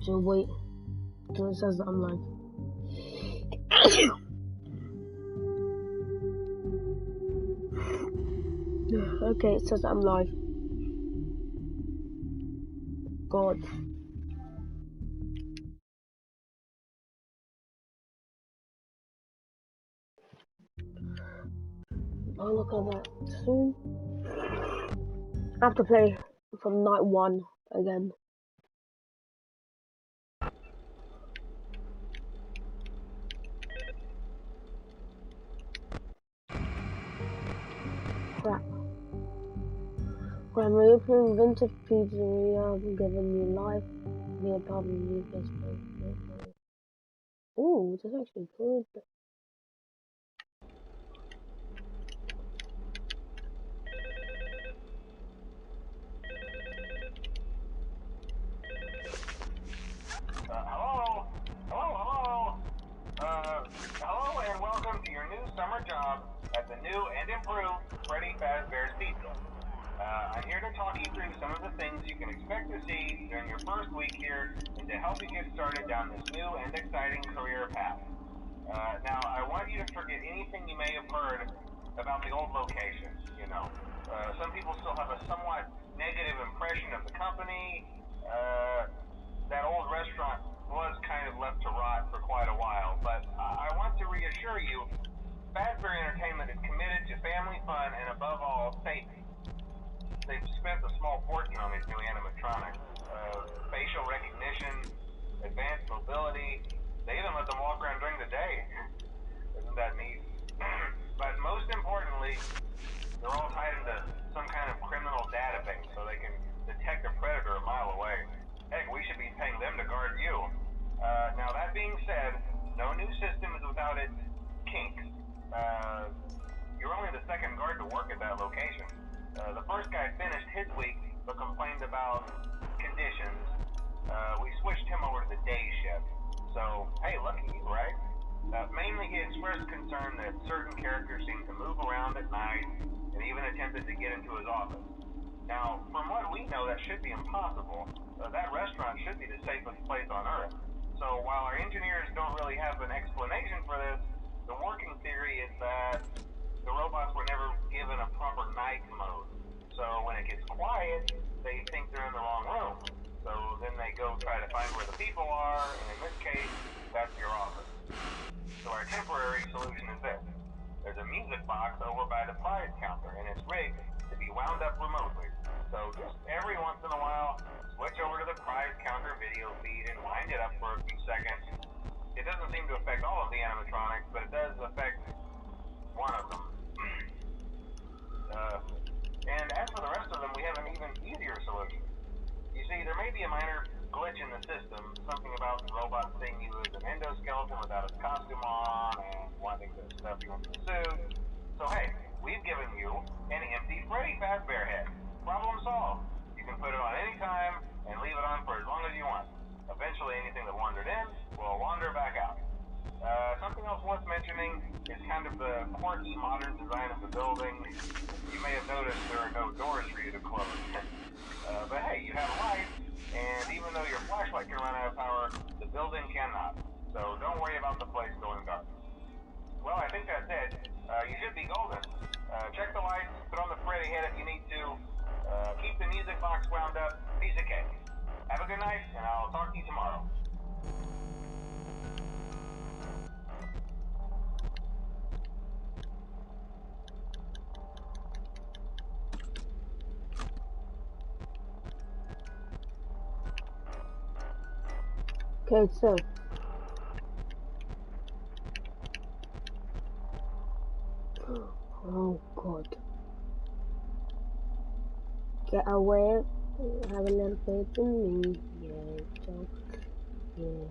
So wait till it says that I'm live. Okay, it says that I'm live. God. Oh, look at that. Soon I have to play from night 1 again. Crap. When we open vintage pizza, we are giving you life via probably new Facebook. Ooh, this is actually good. Hello and welcome to your new summer job at the new and improved Freddys Pizza. I'm here to talk you through some of the things you can expect to see during your first week here and to help you get started down this new and exciting career path. Now, I want you to forget anything you may have heard about the old location, you know. Some people still have a somewhat negative impression of the company. That old restaurant was kind of left to rot for quite a while, but I want to reassure you, Fazbear Entertainment is committed to family fun and above all, safety. They've spent a small fortune on these new animatronics. Facial recognition, advanced mobility, they even let them walk around during the day. Isn't that neat? But most importantly, they're all tied into some kind of criminal database so they can detect a predator a mile away. Heck, we should be paying them to guard you. Now that being said, no new system is without its kinks. You're only the second guard to work at that location. The first guy finished his week but complained about conditions. We switched him over to the day shift. So, hey, lucky you, right? Mainly he expressed concern that certain characters seemed to move around at night and even attempted to get into his office. Now, from what we know, that should be impossible. That restaurant should be the safest place on Earth. So while our engineers don't really have an explanation for this, the working theory is that the robots were never given a proper night mode. So when it gets quiet, they think they're in the wrong room. So then they go try to find where the people are, and in this case, that's your office. So our temporary solution is this. There's a music box over by the prize counter, and it's rigged to be wound up remotely. So just every once in a while, switch over to the prize counter video feed and wind it up for a few seconds. It doesn't seem to affect all of the animatronics, but it does affect one of them. And as for the rest of them, we have an even easier solution. You see, there may be a minor glitch in the system, something about the robot seeing you as an endoskeleton without his costume on and wanting to stuff you into the suit. So hey, we've given you an empty Freddy Fazbear head. Problem solved. You can put it on any time and leave it on for as long as you want. Eventually anything that wandered in will wander back out. Something else worth mentioning is kind of the quirky modern design of the building. You may have noticed there are no doors for you to close. But hey, you have a light, and even though your flashlight can run out of power, the building cannot. So don't worry about the place going dark. Well, I think that's it. You should be golden. Check the lights, put on the Freddy head if you need to. Keep the music box wound up. Piece of cake. Have a good night, and I'll talk to you tomorrow. Okay, so oh god. Get away, have a little faith in me. Yeah, don't. Yeah.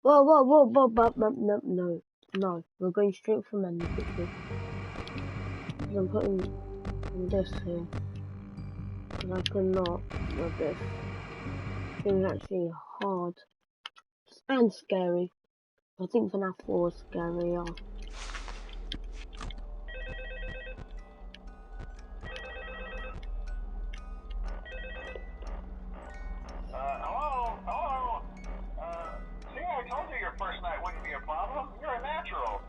No. We're going straight for menu quickly. Because I'm putting this here. And I cannot with this. This game is actually hard. And scary. I think FNAF 4 is scarier. Hello? See, I told you your first night wouldn't be a problem. You're a natural.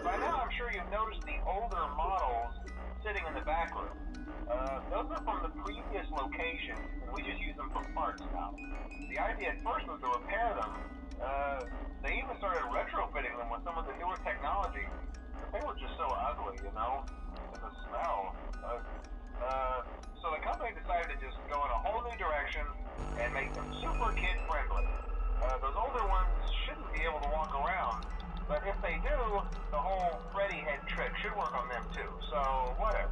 By now I'm sure you've noticed the older models sitting in the back room. Those are from the previous location, and we just use them for parts now. The idea at first was to repair them. They even started retrofitting them with some of the newer technology, but they were just so ugly, you know? And the smell. So the company decided to just go in a whole new direction and make them super kid-friendly. Those older ones shouldn't be able to walk around, but if they do, the whole Freddy head trick should work on them too, so whatever.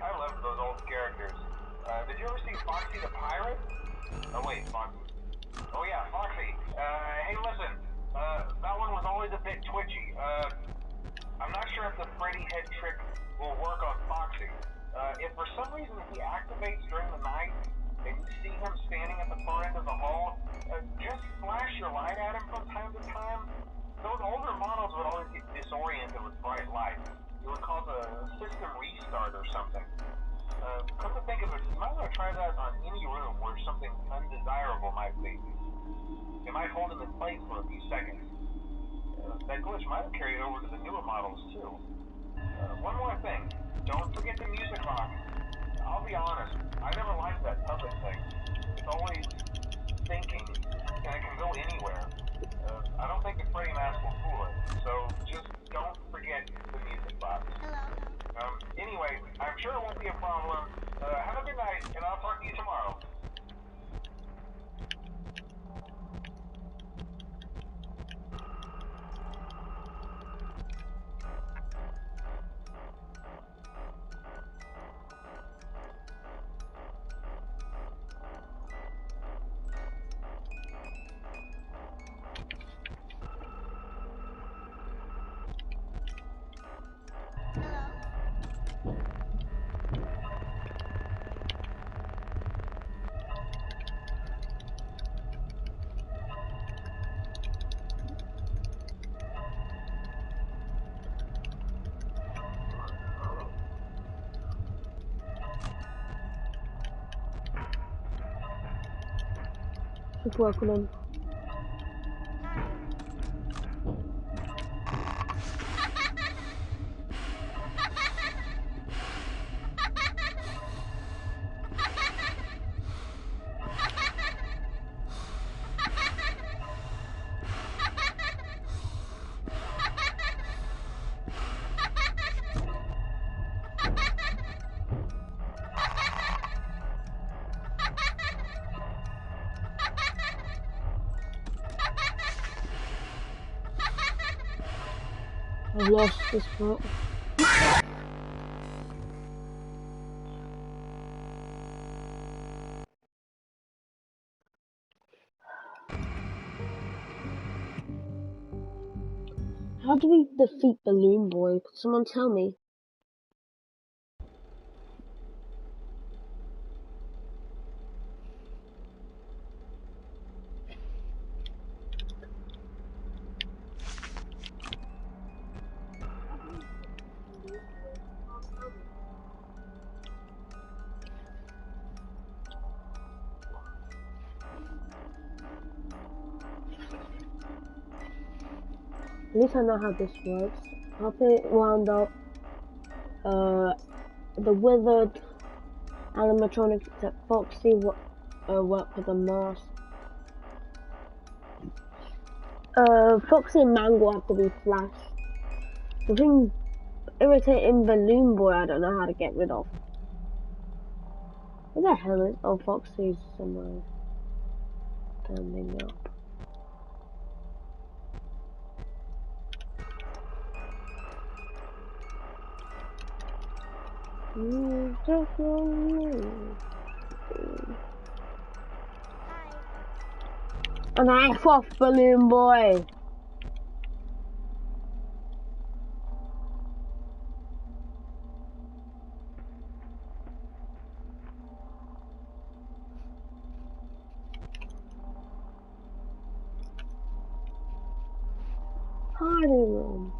I loved those old characters. Did you ever see Foxy the Pirate? Oh wait, Foxy. Oh yeah, Foxy. Hey listen, that one was always a bit twitchy. I'm not sure if the Freddy head trick will work on Foxy. If for some reason he activates during the night, and you see him standing at the far end of the hall, just flash your light at him from time to time. Those older models would always get disoriented with bright lights. It would cause a system restart or something. Come to think of it, you might want to try that on any room where something undesirable might be. It might hold him in place for a few seconds. That glitch might have carried over to the newer models too. One more thing, don't forget the music box. I'll be honest, I never liked that puppet thing. It's always thinking, and it can go anywhere. I don't think the Freddy mask will fool it, so just don't forget the music box. Hello. Anyway, I'm sure it won't be a problem. Have a good night, and I'll talk to you tomorrow. Just working on. I've lost this part. How do we defeat Balloon Boy? Could someone tell me? At least I know how this works. I'll play it wound up. The withered animatronics except Foxy work with a mask. Foxy and Mango have to be flashed. The thing irritating Balloon Boy I don't know how to get rid of. Where the hell is Foxy's somewhere standing up. Just one. An F off, balloon boy. Hiding room.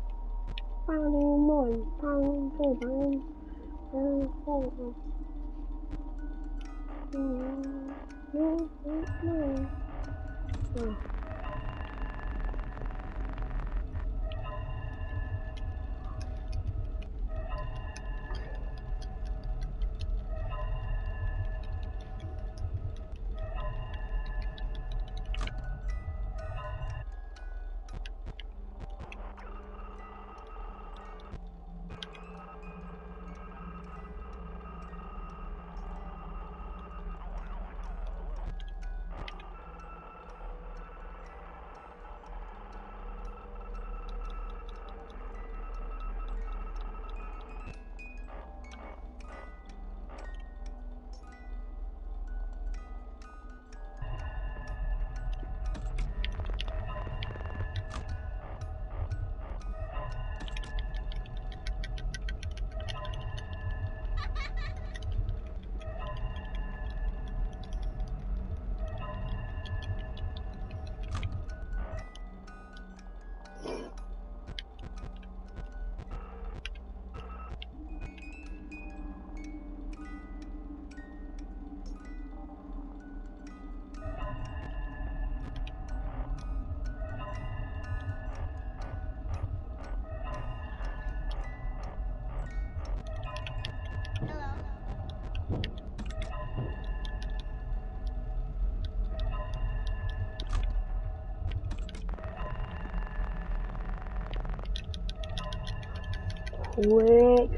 Quick.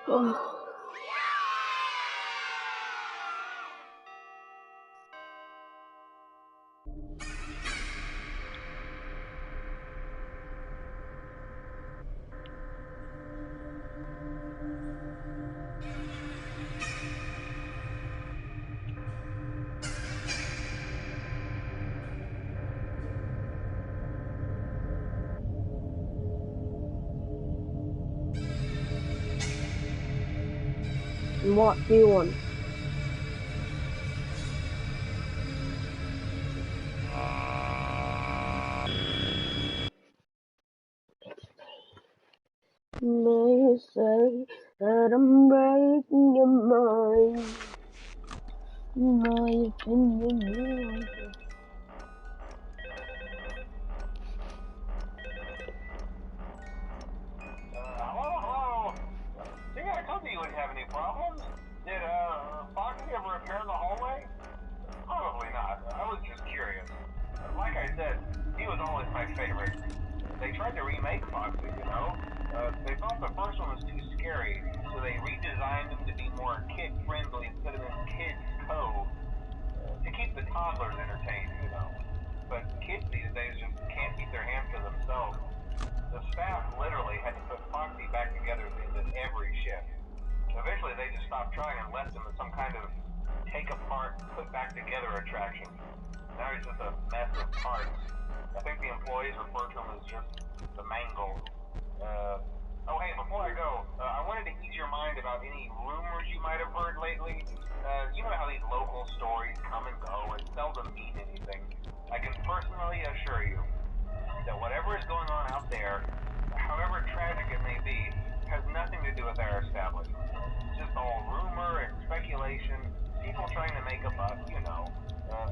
Oh. What do you want? May say that I'm breaking your mind. My opinion. Hello? See, I told you wouldn't have any problems. Did, Foxy ever appear in the hallway? Probably not. I was just curious. Like I said, he was always my favorite. They tried to remake Foxy, you know? They thought the first one was too scary, so they redesigned him to be more kid-friendly instead of in Kids Cove. To keep the toddlers entertained, you know. But kids these days just can't keep their hands to themselves. The staff literally had to put Foxy back together at the end of every shift. Eventually they just stopped trying and left him as some kind of take apart, put back together attraction. Now he's just a mess of parts. I think the employees refer to him as just the mangle. Oh hey, before I go, I wanted to ease your mind about any rumors you might have heard lately. You know how these local stories come and go and seldom mean anything. I can personally assure you that whatever is going on out there, however tragic it may be, has nothing to do with our establishment. It's just all rumor and speculation, people trying to make a buck, you know.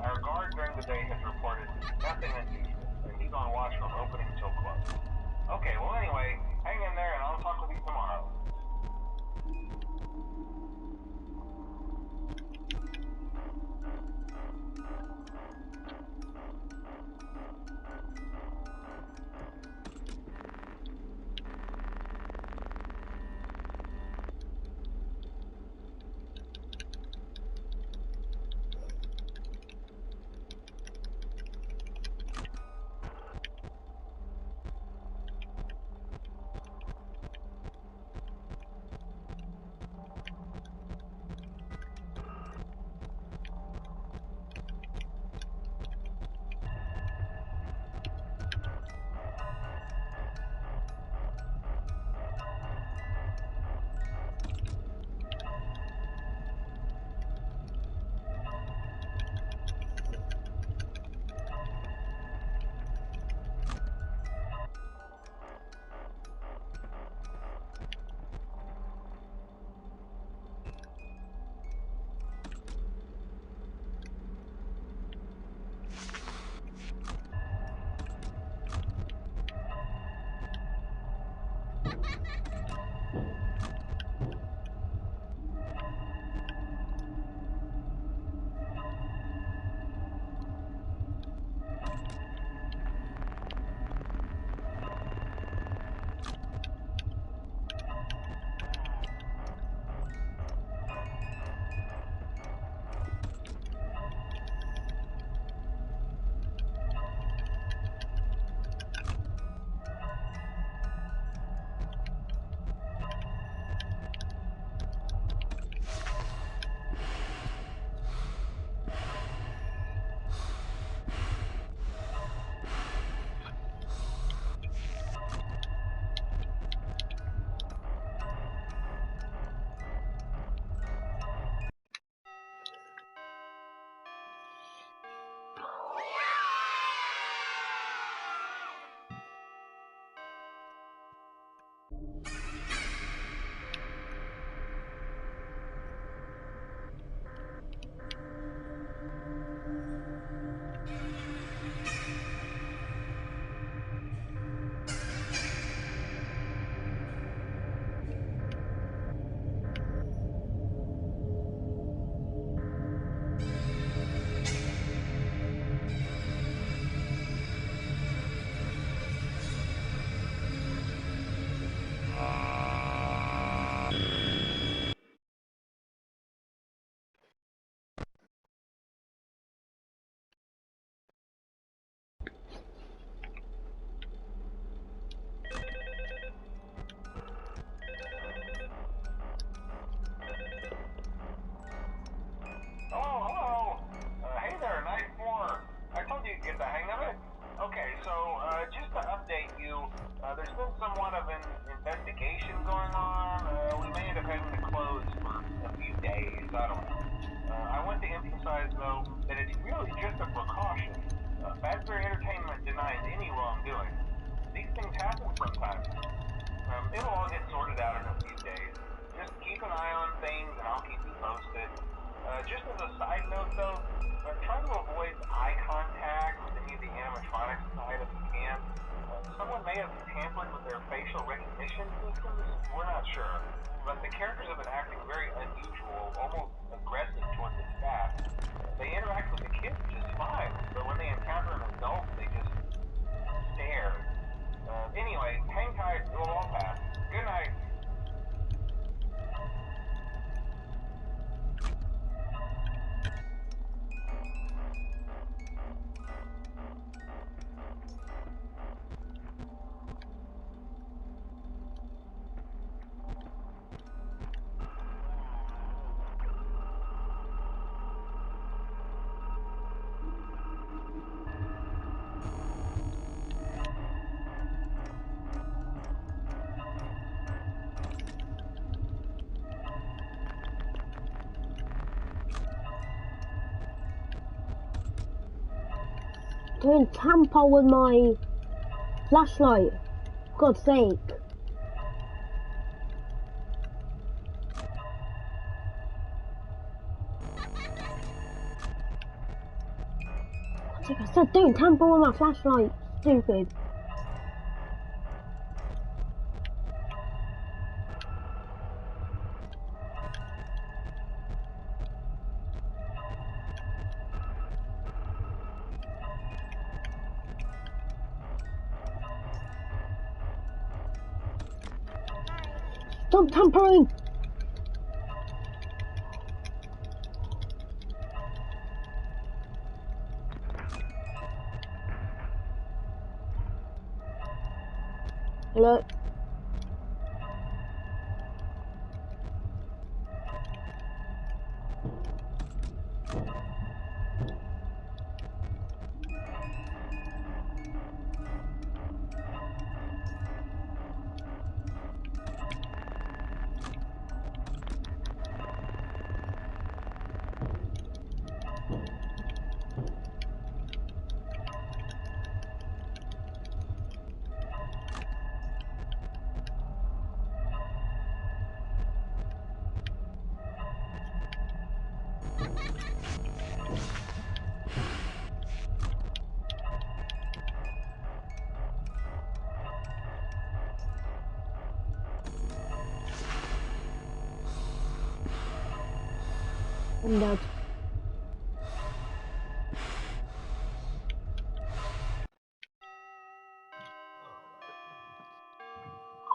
Our guard during the day has reported nothing unusual, and he's on watch from opening till close. Okay, well anyway, hang in there and I'll talk with you tomorrow. There's been somewhat of an investigation going on. We may end up having to close for a few days. I don't know. I want to emphasize, though, that it's really just a precaution. Fazbear Entertainment denies any wrongdoing. These things happen sometimes. It'll all get sorted out in a few days. Just keep an eye on things, and I'll keep you posted. Just as a side note, though, try to avoid eye contact with any of the animatronics inside if you can. Someone may have tampered with their facial recognition systems. We're not sure. But the characters have been acting very unusual, almost aggressive toward the staff. They interact with the kids just fine, but when they encounter an adult, they just stare. Anyway, hang tight. It'll all pass. Good night. Don't tamper with my flashlight. For God's sake. I said don't tamper with my flashlight. Stupid. Stop tampering! Hello? I'm dead.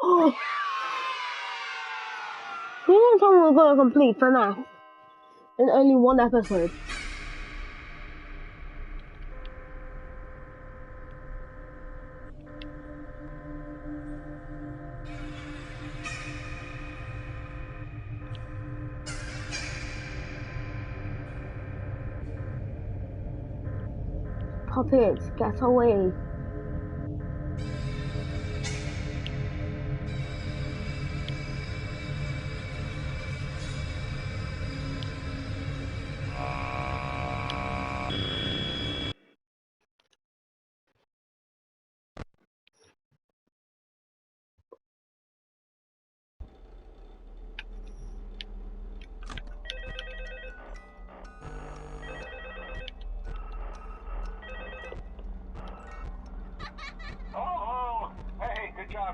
Oh! You know someone got a complete FNAF in only one episode. Puppets, get away.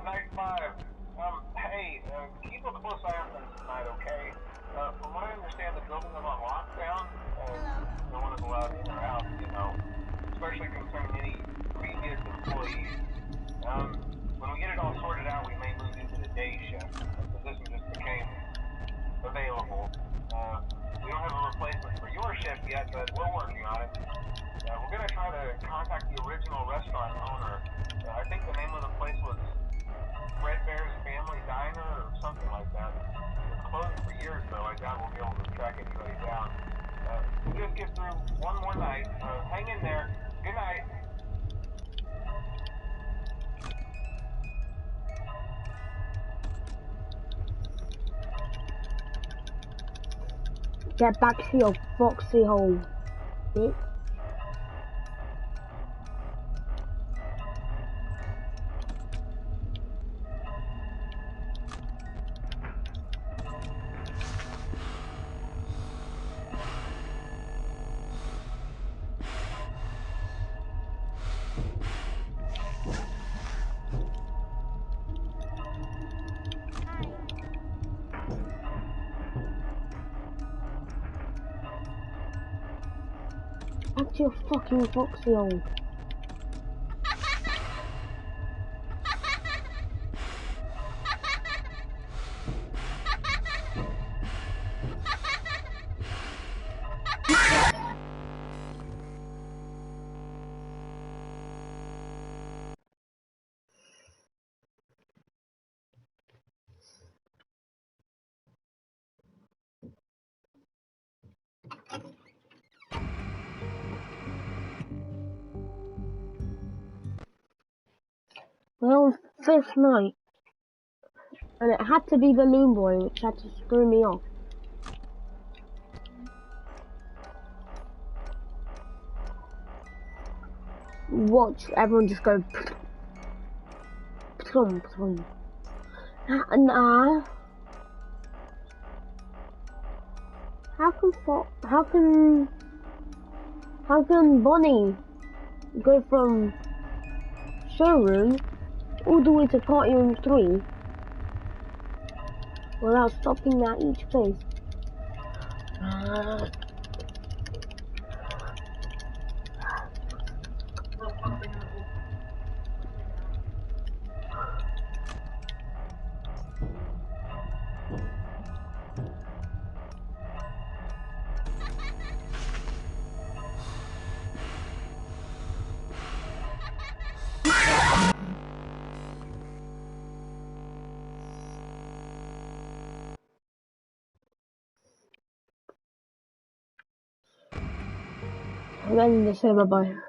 job, night 5. Hey, keep a close eye on things tonight, okay? From what I understand, the building is on lockdown. No one is allowed in or out, you know, especially concerning any previous employees. When we get it all sorted out, we may move into the day shift. The position just became available. We don't have a replacement for your shift yet, but we're working on it. We're going to try to contact the original restaurant owner. I think the name of the place was Fredbear's Family Diner or something like that. It's closed for years, though. I doubt we'll be able to track anybody down. We'll just get through one more night. Hang in there. Good night. Get back to your foxy hole, bitch. Back to your fucking foxy hole. We're on 5th night, and it had to be Balloon Boy, which had to screw me off. Watch everyone just go plum plum. And how can Bonnie go from showroom all the way to party room 3 without stopping at each place? I'm ending this here, bye bye.